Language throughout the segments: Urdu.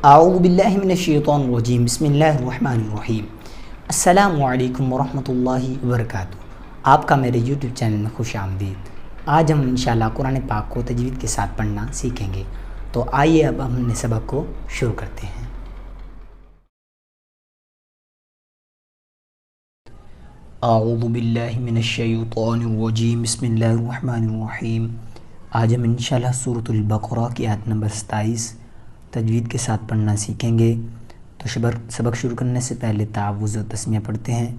اعوذ باللہ من الشیطان الرجیم، بسم اللہ الرحمن الرحیم۔ السلام علیکم ورحمۃ اللہ وبرکاتہ۔ آپ کا میرے یوٹیوب چینل میں خوش آمدید۔ آج ہم انشاءاللہ قرآن پاک کو تجوید کے ساتھ پڑھنا سیکھیں گے، تو آئیے اب ہم نے سبق کو شروع کرتے ہیں۔ اعوذ باللہ من الشیطان الرجیم، بسم اللہ الرحمن الرحیم۔ آج ہم انشاءاللہ سورۃ البقرہ کی آیت نمبر 27 تجوید کے ساتھ پڑھنا سیکھیں گے۔ تو سبق شروع کرنے سے پہلے تعوذ و تسمیہ پڑھتے ہیں۔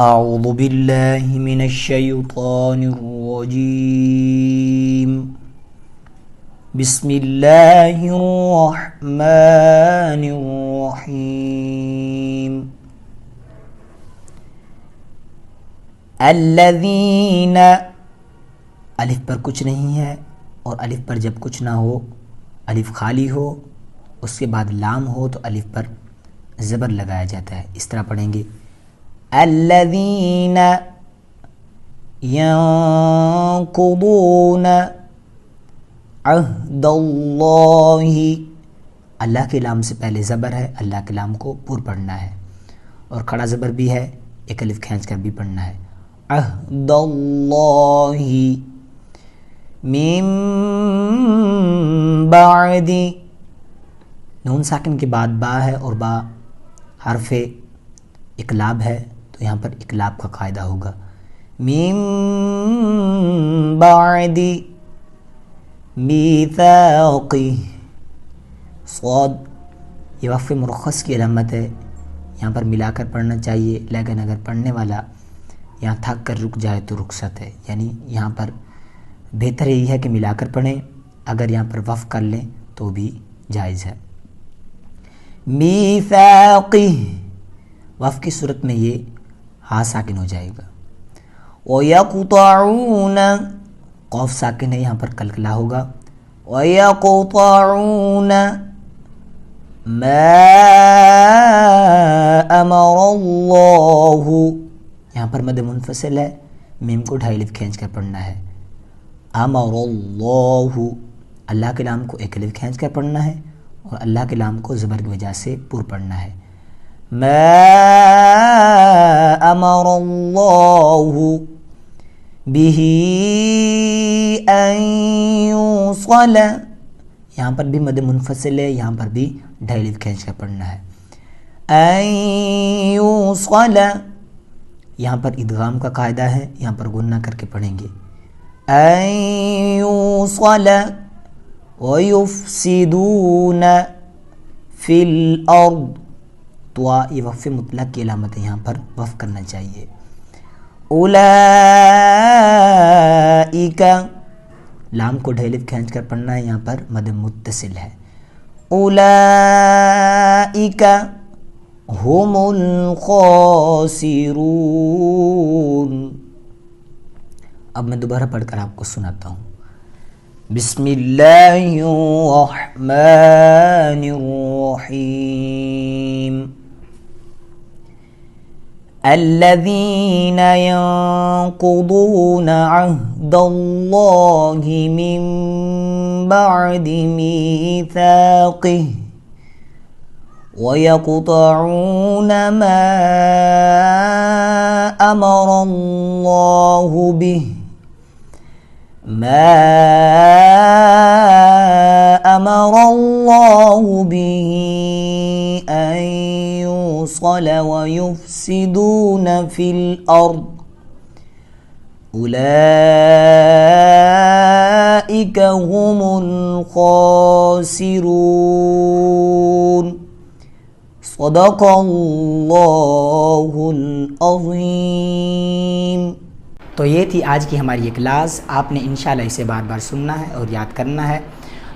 اعوذ باللہ من الشیطان الرجیم، بسم اللہ الرحمن الرحیم۔ الذین، الف پر کچھ نہیں ہے، اور الف پر جب کچھ نہ ہو، الف خالی ہو، اس کے بعد لام ہو تو الف پر زبر لگایا جاتا ہے۔ اس طرح پڑھیں گے الذین ینقضون عہد اللہ، اللہ کے لام سے پہلے زبر ہے، اللہ کے لام کو پر پڑھنا ہے، اور کھڑا زبر بھی ہے، ایک الف کھینچ کر بھی پڑھنا ہے۔ عہد اللہ من بعد، نون ساکن کے بعد با ہے، اور با حرف اقلاب ہے، تو یہاں پر اقلاب کا قاعدہ ہوگا۔ من بعد میثاقہ، صاد یہ وقف مرخص کی علامت ہے، یہاں پر ملا کر پڑھنا چاہیے، لیکن اگر پڑھنے والا یہاں تھک کر رک جائے تو رخصت ہے، یعنی یہاں پر بہتر یہی ہے کہ ملا کر پڑھیں، اگر یہاں پر وقف کر لیں تو بھی جائز ہے۔ میثاقہ، وقف کی صورت میں یہ ہا ساکن ہو جائے گا۔ وَيَقْطَعُونَ، قوف ساکن ہے، یہاں پر کلکلا ہوگا۔ وَيَقْطَعُونَ مَا أَمَرَ اللَّهُ، یہاں پر مد منفصل ہے، میم کو ڈھائی الف کھینچ کر پڑھنا ہے۔ امر اللہ، اللہ کے نام کو ایک الف کھینچ کر پڑھنا ہے، اور اللہ کے نام کو زبر کی وجہ سے پر پڑھنا ہے۔ ما امر اللہ بہ ان یوصل، یہاں پر بھی مد منفصل ہے، یہاں پر بھی ڈھائی الف کھینچ کر پڑھنا ہے۔ ان یوصل، یہاں پر ادغام کا قاعدہ ہے، یہاں پر غنہ کر کے پڑھیں گے۔ ان یوصل ویفسدون فی الارض، تو یہ وقف مطلق کی علامت ہے، یہاں پر وقف کرنا چاہیے۔ اولئک، لام کو ڈھائی الف کھینچ کر پڑھنا ہے، یہاں پر مد متصل ہے۔ اولئک ہم الخاسرون۔ اب میں دوبارہ پڑھ کر آپ کو سناتا ہوں۔ بسم اللہ الرحمن الرحیم۔ الذین ینقضون عہد اللہ من بعد میثاقہ وَيَقْطَعُونَ مَا أَمَرَ اللَّهُ بِهِ أَن يُوصَلَ وَيُفْسِدُونَ فِي الْأَرْضِ أُولَئِكَ هُمُ الْخَاسِرُونَ۔ صدق اللہ العظیم۔ تو یہ تھی آج کی ہماری یہ کلاس۔ آپ نے انشاءاللہ اسے بار بار سننا ہے اور یاد کرنا ہے،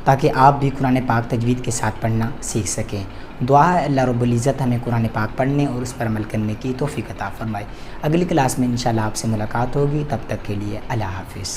تاکہ آپ بھی قرآن پاک تجوید کے ساتھ پڑھنا سیکھ سکیں۔ دعا ہے اللہ رب العزت ہمیں قرآن پاک پڑھنے اور اس پر عمل کرنے کی توفیق عطا فرمائے۔ اگلی کلاس میں انشاءاللہ آپ سے ملاقات ہوگی، تب تک کے لیے اللہ حافظ۔